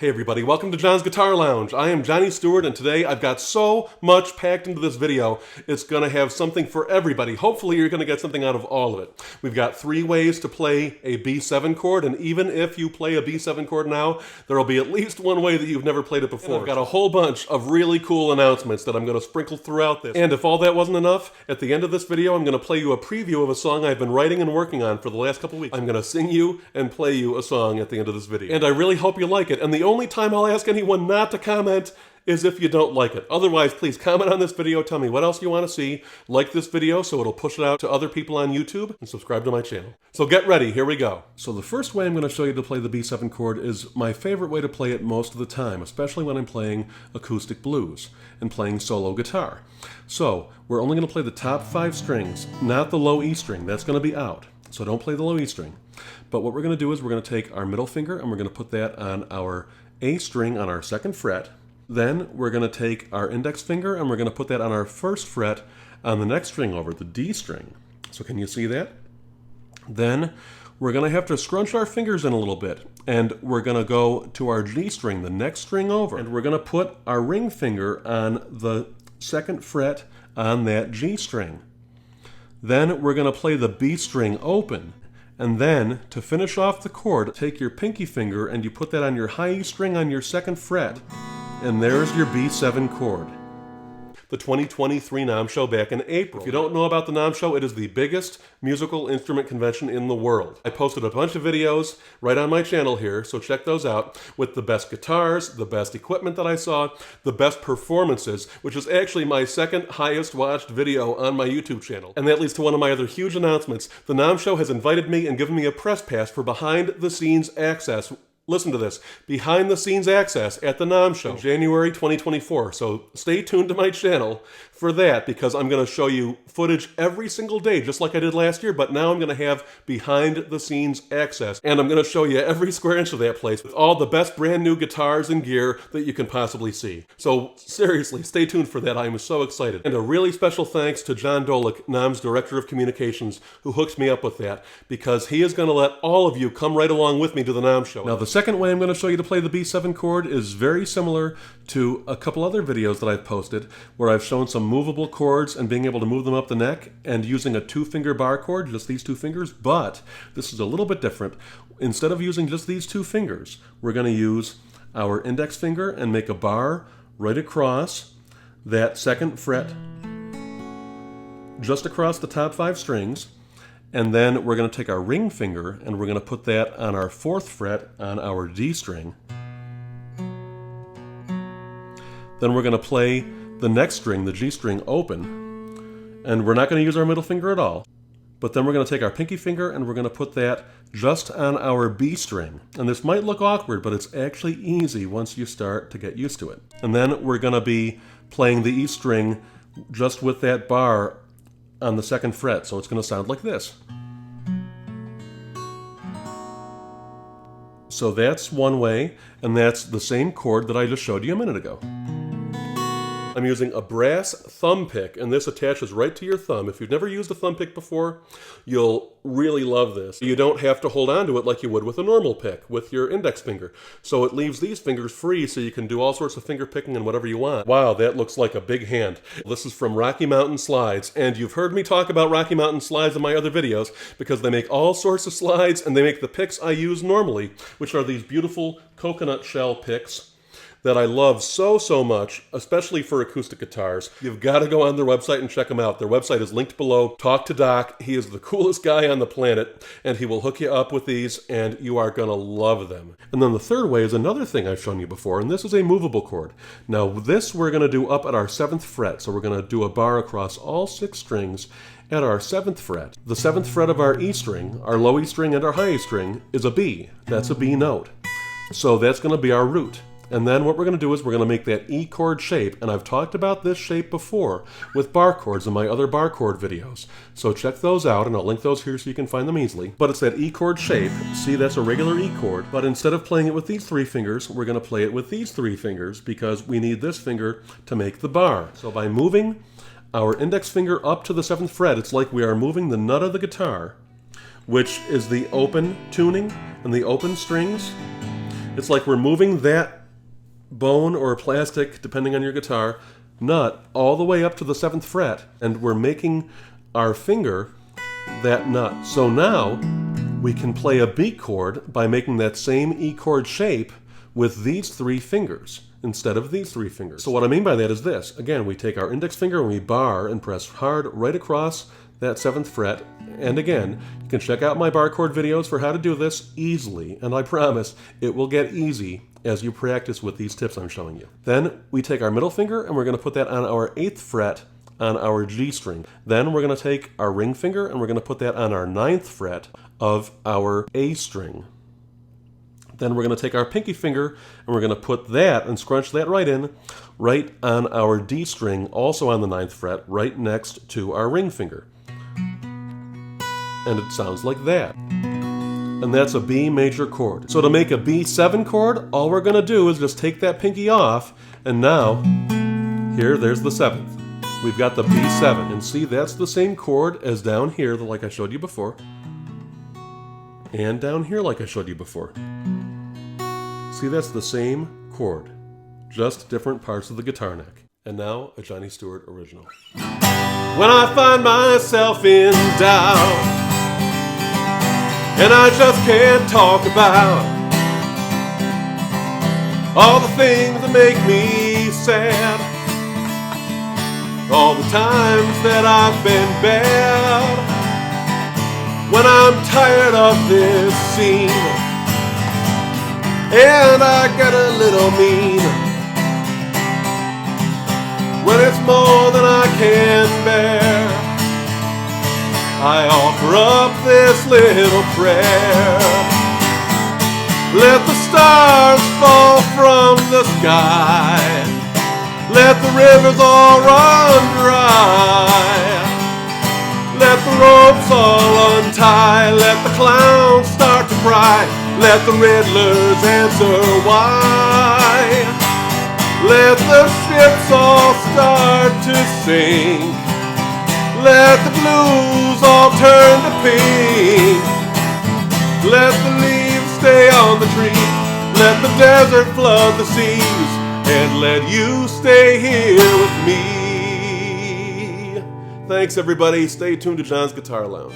Hey everybody, welcome to John's Guitar Lounge. I am Johnny Stewart, and today I've got so much packed into this video, it's going to have something for everybody. Hopefully you're going to get something out of all of it. We've got 3 ways to play a B7 chord, and even if you play a B7 chord now, there will be at least one way that you've never played it before. And I've got a whole bunch of really cool announcements that I'm going to sprinkle throughout this. And if all that wasn't enough, at the end of this video I'm going to play you a preview of a song I've been writing and working on for the last couple weeks. I'm going to sing you and play you a song at the end of this video. And I really hope you like it. And the only time I'll ask anyone not to comment is if you don't like it. Otherwise, please comment on this video, tell me what else you want to see, like this video so it'll push it out to other people on YouTube, and subscribe to my channel. So get ready, here we go. So the first way I'm going to show you to play the B7 chord is my favorite way to play it most of the time, especially when I'm playing acoustic blues and playing solo guitar. So we're only going to play the top 5 strings, not the low E string. That's going to be out. So don't play the low E string. But what we're going to do is we're going to take our middle finger and we're going to put that on our A string on our 2nd fret. Then we're going to take our index finger and we're going to put that on our 1st fret on the next string over, the D string. So can you see that? Then we're going to have to scrunch our fingers in a little bit, and we're going to go to our G string, the next string over, and we're going to put our ring finger on the 2nd fret on that G string. Then we're going to play the B string open. And then, to finish off the chord, take your pinky finger and you put that on your high E string on your 2nd fret. And there's your B7 chord. The 2023 NAMM Show back in April. If you don't know about the NAMM Show, it is the biggest musical instrument convention in the world. I posted a bunch of videos right on my channel here, so check those out, with the best guitars, the best equipment that I saw, the best performances, which is actually my 2nd highest watched video on my YouTube channel. And that leads to one of my other huge announcements. The NAMM Show has invited me and given me a press pass for behind-the-scenes access. Listen to this, behind-the-scenes access at the NAMM Show in January 2024. So stay tuned to my channel for that, because I'm going to show you footage every single day, just like I did last year, but now I'm going to have behind-the-scenes access. And I'm going to show you every square inch of that place with all the best brand new guitars and gear that you can possibly see. So seriously, stay tuned for that. I am so excited. And a really special thanks to John Dolick, NAMM's Director of Communications, who hooked me up with that, because he is going to let all of you come right along with me to the NAMM Show. Now, the second way I'm going to show you to play the B7 chord is very similar to a couple other videos that I've posted, where I've shown some movable chords and being able to move them up the neck and using a 2-finger bar chord, just these 2 fingers, but this is a little bit different. Instead of using just these 2 fingers, we're going to use our index finger and make a bar right across that 2nd fret, just across the top 5 strings. And then we're going to take our ring finger and we're going to put that on our 4th fret on our D string. Then we're going to play the next string, the G string, open. And we're not going to use our middle finger at all. But then we're going to take our pinky finger and we're going to put that just on our B string. And this might look awkward, but it's actually easy once you start to get used to it. And then we're going to be playing the E string just with that bar on the 2nd fret, so it's going to sound like this. So that's one way, and that's the same chord that I just showed you a minute ago. I'm using a brass thumb pick, and this attaches right to your thumb. If you've never used a thumb pick before, you'll really love this. You don't have to hold on to it like you would with a normal pick, with your index finger. So it leaves these fingers free so you can do all sorts of finger picking and whatever you want. Wow, that looks like a big hand. This is from Rocky Mountain Slides, and you've heard me talk about Rocky Mountain Slides in my other videos, because they make all sorts of slides, and they make the picks I use normally, which are these beautiful coconut shell picks that I love so much, especially for acoustic guitars. You've got to go on their website and check them out. Their website is linked below. Talk to Doc. He is the coolest guy on the planet, and he will hook you up with these, and you are going to love them. And then the third way is another thing I've shown you before, and this is a movable chord. Now this we're going to do up at our 7th fret, so we're going to do a bar across all 6 strings at our 7th fret. The 7th fret of our E string, our low E string and our high E string, is a B. That's a B note. So that's going to be our root. And then what we're going to do is we're going to make that E chord shape, and I've talked about this shape before with bar chords in my other bar chord videos. So check those out, and I'll link those here so you can find them easily. But it's that E chord shape. See, that's a regular E chord, but instead of playing it with these 3 fingers, we're going to play it with these 3 fingers, because we need this finger to make the bar. So by moving our index finger up to the 7th fret, it's like we are moving the nut of the guitar, which is the open tuning and the open strings. It's like we're moving that bone or plastic, depending on your guitar, nut all the way up to the 7th fret, and we're making our finger that nut. So now we can play a B chord by making that same E chord shape with these 3 fingers instead of these 3 fingers. So what I mean by that is this. Again, we take our index finger and we bar and press hard right across that 7th fret. And again, you can check out my bar chord videos for how to do this easily, and I promise it will get easy as you practice with these tips I'm showing you. Then we take our middle finger and we're going to put that on our 8th fret on our G string. Then we're going to take our ring finger and we're going to put that on our 9th fret of our A string. Then we're going to take our pinky finger and we're going to put that and scrunch that right in, right on our D string, also on the 9th fret, right next to our ring finger. And it sounds like that. And that's a B major chord. So to make a B7 chord, all we're going to do is just take that pinky off, and now, there's the 7th. We've got the B7, and see, that's the same chord as down here, like I showed you before, and down here like I showed you before. See, that's the same chord, just different parts of the guitar neck. And now, a Johnny Stewart original. When I find myself in doubt, and I just can't talk about all the things that make me sad, all the times that I've been bad, when I'm tired of this scene, and I get a little mean, when it's more than I can bear, I offer up this little prayer. Let the stars fall from the sky, let the rivers all run dry, let the ropes all untie, let the clowns start to cry, let the riddlers answer why, let the ships all start to sink, let the blues all turn to pink, let the leaves stay on the tree, let the desert flood the seas, and let you stay here with me. Thanks everybody, stay tuned to John's Guitar Lounge.